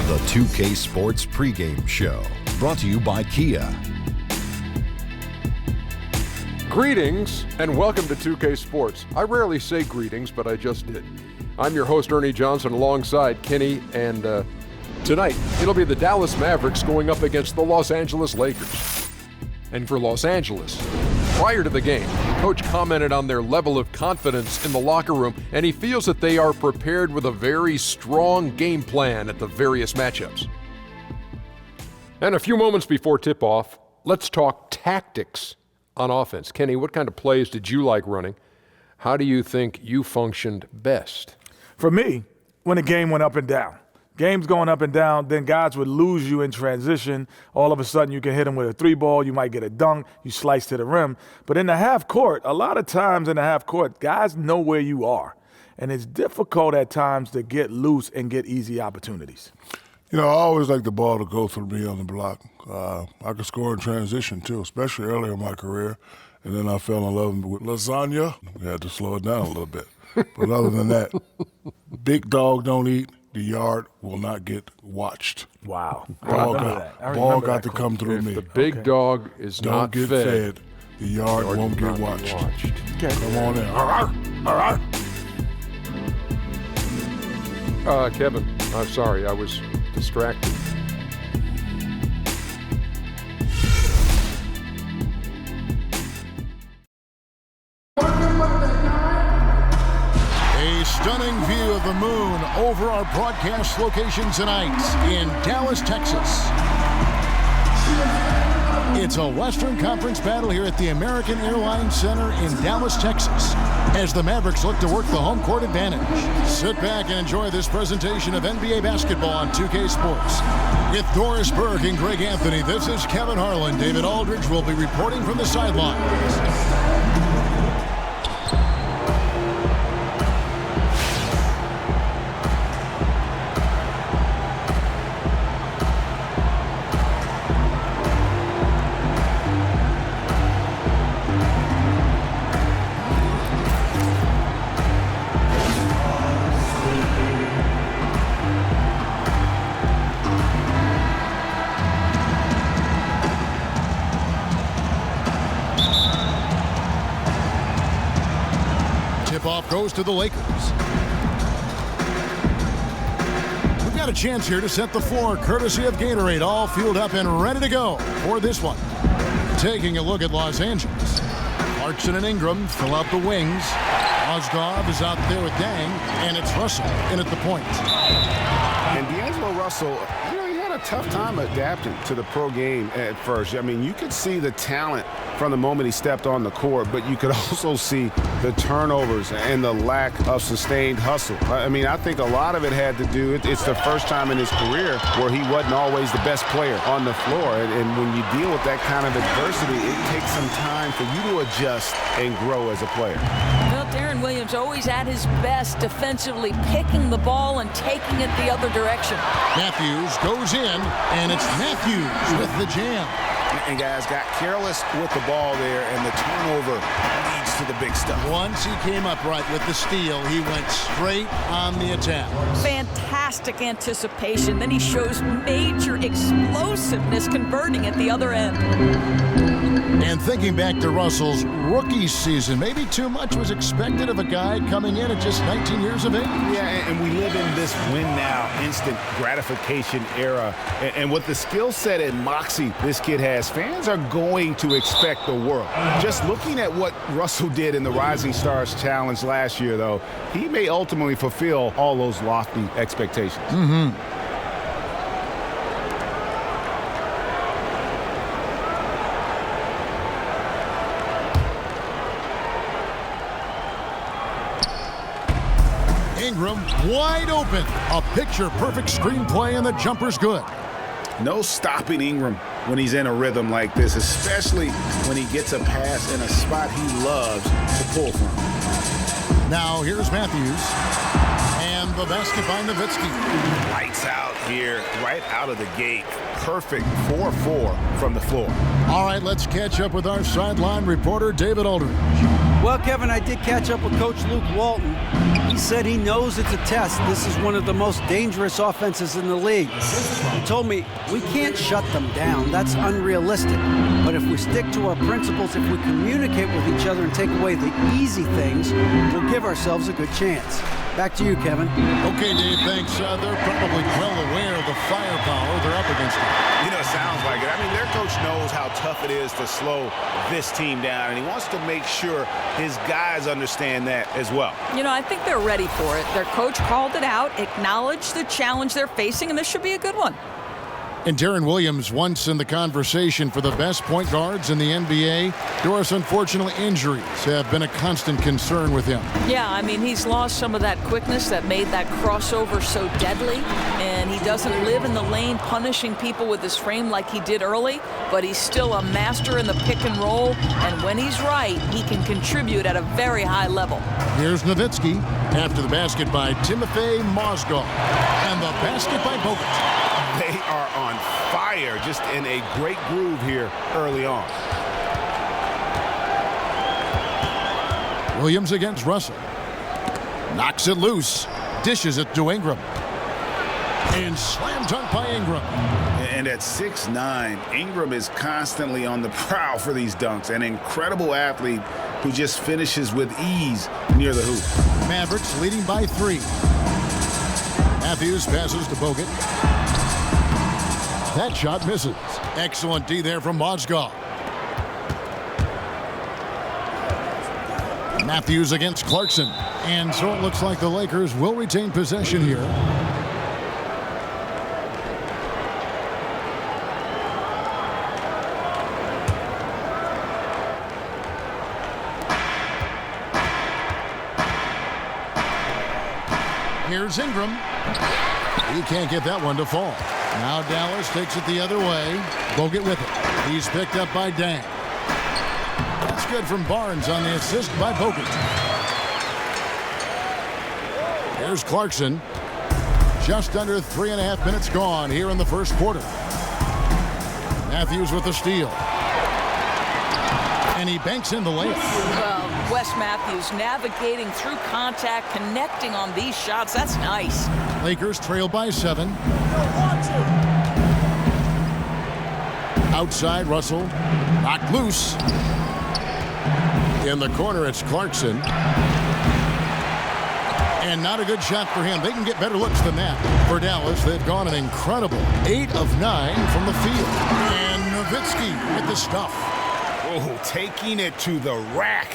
The 2K Sports pregame show, brought to you by Kia. Greetings and welcome to 2K Sports. I rarely say greetings, but I just did. I'm your host, Ernie Johnson, alongside Kenny, and tonight it'll be the Dallas Mavericks going up against the Los Angeles Lakers. And for Los Angeles, prior to the game, Coach commented on their level of confidence in the locker room, and he feels that they are prepared with a very strong game plan at the various matchups. And a few moments before tip-off, let's talk tactics on offense. Kenny, what kind of plays did you like running? How do you think you functioned best? For me, when the game went up and down. Game's going up and down, then guys would lose you in transition. All of a sudden, you can hit them with a three ball. You might get a dunk. You slice to the rim. But in the half court, a lot of times in the half court, guys know where you are. And it's difficult at times to get loose and get easy opportunities. You know, I always like the ball to go through me on the block. I could score in transition, too, especially earlier in my career. And then I fell in love with lasagna. We had to slow it down a little bit. But other than that, big dog don't eat. The yard will not get watched. Wow. Ball got to come through me. The big dog is not get fed. The yard won't get watched. Okay. Come on in. Kevin, I'm sorry, I was distracted. A stunning view of the moon over our broadcast location tonight in Dallas, Texas. It's a Western Conference battle here at the American Airlines Center in Dallas, Texas, as the Mavericks look to work the home court advantage. Sit back and enjoy this presentation of NBA basketball on 2K Sports. With Doris Burke and Greg Anthony, this is Kevin Harlan. David Aldridge will be reporting from the sidelines. Tip-off goes to the Lakers. We've got a chance here to set the floor, courtesy of Gatorade, all fueled up and ready to go for this one. Taking a look at Los Angeles. Clarkson and Ingram fill out the wings. Ozgov is out there with Dang, and it's Russell in at the point. And D'Angelo Russell, you know, he had a tough time adapting to the pro game at first. I mean, you could see the talent from the moment he stepped on the court, but you could also see the turnovers and the lack of sustained hustle. I mean, I think a lot of it had to do, it's the first time in his career where he wasn't always the best player on the floor. And when you deal with that kind of adversity, it takes some time for you to adjust and grow as a player. Well, Deron Williams always at his best defensively, picking the ball and taking it the other direction. Matthews goes in, and it's Matthews with the jam. And guys got careless with the ball there, and the turnover leads to the big stuff. Once he came upright with the steal, he went straight on the attack. Fantastic anticipation. Then he shows major explosiveness converting at the other end. And thinking back to Russell's rookie season, maybe too much was expected of a guy coming in at just 19 years of age. Yeah, and we live in this win-now, instant gratification era. And with the skill set and moxie this kid has, fans are going to expect the world. Just looking at what Russell did in the Rising Stars Challenge last year, though, he may ultimately fulfill all those lofty expectations. Ingram wide open. A picture-perfect screenplay, and the jumper's good. No stopping Ingram when he's in a rhythm like this, especially when he gets a pass in a spot he loves to pull from. Now here's Matthews. And the basket by Nowitzki. Lights out here, right out of the gate. Perfect 4-4 from the floor. All right, let's catch up with our sideline reporter, David Aldridge. Well, Kevin, I did catch up with Coach Luke Walton. He said he knows it's a test. This is one of the most dangerous offenses in the league. He told me we can't shut them down. That's unrealistic. But if we stick to our principles, if we communicate with each other and take away the easy things, we'll give ourselves a good chance. Back to you, Kevin. Okay, Dave, thanks. They're probably well aware of the firepower they're up against. You know, it sounds like it. I mean, their coach knows how tough it is to slow this team down, and he wants to make sure his guys understand that as well. You know, I think they're ready for it. Their coach called it out, acknowledged the challenge they're facing, and this should be a good one. And Darren Williams once in the conversation for the best point guards in the NBA. Doris, unfortunately, injuries have been a constant concern with him. Yeah, I mean, he's lost some of that quickness that made that crossover so deadly, and he doesn't live in the lane punishing people with his frame like he did early, but he's still a master in the pick and roll, and when he's right, he can contribute at a very high level. Here's Nowitzki after the basket by Timofey Mozgov, and the basket by Bogut. They are on fire, just in a great groove here early on. Williams against Russell. Knocks it loose. Dishes it to Ingram. And slam dunk by Ingram. And at 6'9", Ingram is constantly on the prowl for these dunks. An incredible athlete who just finishes with ease near the hoop. Mavericks leading by 3. Matthews passes to Bogut. That shot misses. Excellent D there from Mozgov. Matthews against Clarkson. And so it looks like the Lakers will retain possession here. Here's Ingram. He can't get that one to fall. Now Dallas takes it the other way. Bogut with it. He's picked up by Dang. That's good from Barnes on the assist by Bogut. Here's Clarkson. Just under 3.5 minutes gone here in the first quarter. Matthews with the steal. And he banks in the layup. Well, Wes Matthews navigating through contact, connecting on these shots. That's nice. Lakers trail by 7. Outside, Russell. Knocked loose. In the corner, it's Clarkson. And not a good shot for him. They can get better looks than that. For Dallas, they've gone an incredible 8 of 9 from the field. And Nowitzki with the stuff. Oh, taking it to the rack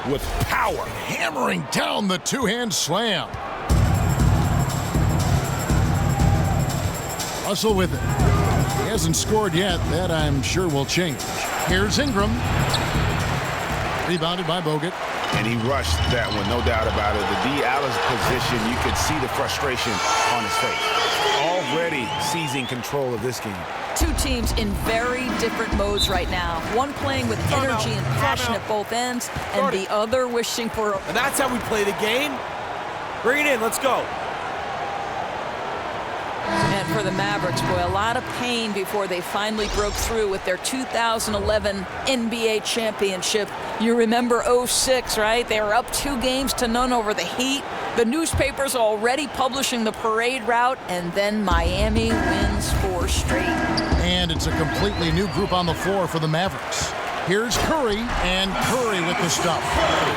with power. Hammering down the two-hand slam. Russell with it. He hasn't scored yet. That, I'm sure, will change. Here's Ingram. Rebounded by Bogut. And he rushed that one, no doubt about it. The D out of position, you could see the frustration on his face. Already seizing control of this game. Two teams in very different modes right now. One playing with energy and passion at both ends, and the other wishing for a... And that's how we play the game. Bring it in. Let's go. And for the Mavericks, boy, a lot of pain before they finally broke through with their 2011 NBA championship. You remember 06, right? They were up 2 games to none over the Heat. The newspapers already publishing the parade route, and then Miami wins 4 straight. And it's a completely new group on the floor for the Mavericks. Here's Curry, and Curry with the stuff.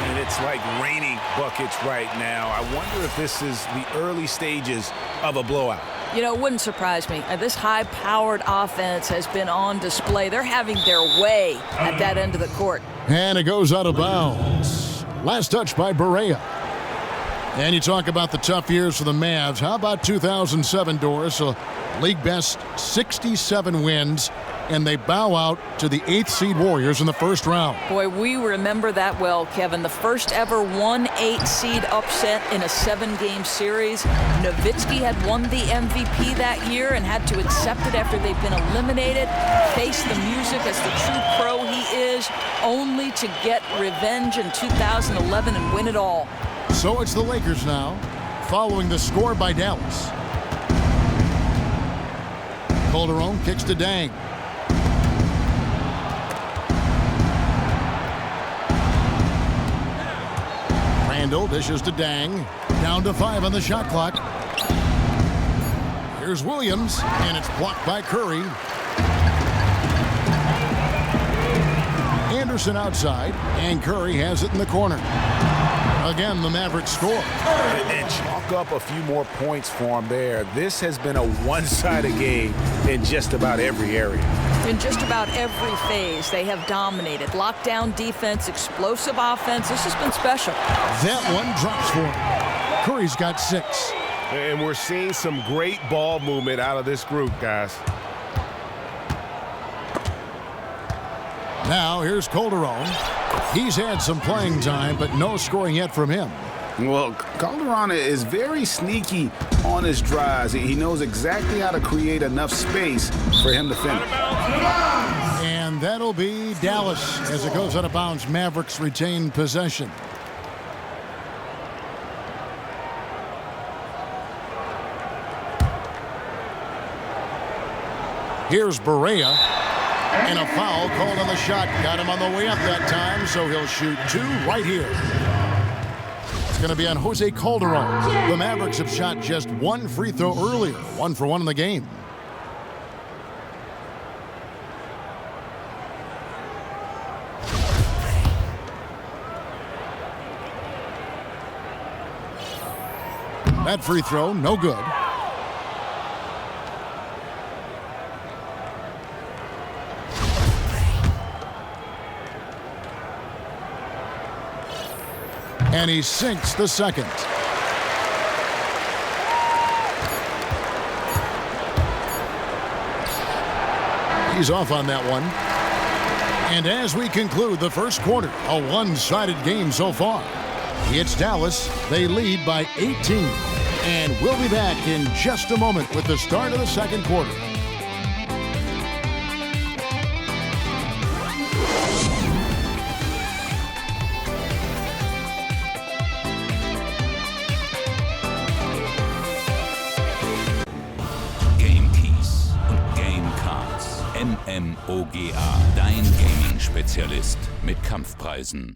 And it's like raining buckets right now. I wonder if this is the early stages of a blowout. You know, it wouldn't surprise me. This high-powered offense has been on display. They're having their way at that end of the court. And it goes out of bounds. Last touch by Barea. And you talk about the tough years for the Mavs. How about 2007, Doris? A league best 67 wins, and they bow out to the 8th seed Warriors in the first round. Boy, we remember that well, Kevin. The first ever 1-8 seed upset in a 7-game series. Nowitzki had won the MVP that year and had to accept it after they've been eliminated. Face the music as the true pro he is, only to get revenge in 2011 and win it all. So it's the Lakers now, following the score by Dallas. Calderon kicks to Dang. Randall dishes to Dang. Down to 5 on the shot clock. Here's Williams, and it's blocked by Curry. Anderson outside, and Curry has it in the corner. Again, the Mavericks score. And chalk up a few more points for him there. This has been a one-sided game in just about every area. In just about every phase, they have dominated. Lockdown defense, explosive offense. This has been special. That one drops for him. Curry's got 6. And we're seeing some great ball movement out of this group, guys. Now here's Calderon. He's had some playing time, but no scoring yet from him. Well, Calderon is very sneaky on his drives. He knows exactly how to create enough space for him to finish. And that'll be Dallas as it goes out of bounds. Mavericks retain possession. Here's Barea. And a foul called on the shot. Got him on the way up that time, so he'll shoot 2 right here. It's going to be on Jose Calderon. The Mavericks have shot just 1 free throw earlier. 1 for 1 in the game. That free throw, no good. And he sinks the second. He's off on that one. And as we conclude the first quarter, a one-sided game so far. It's Dallas. They lead by 18. And we'll be back in just a moment with the start of the second quarter. MMOGA, dein Gaming-Spezialist mit Kampfpreisen.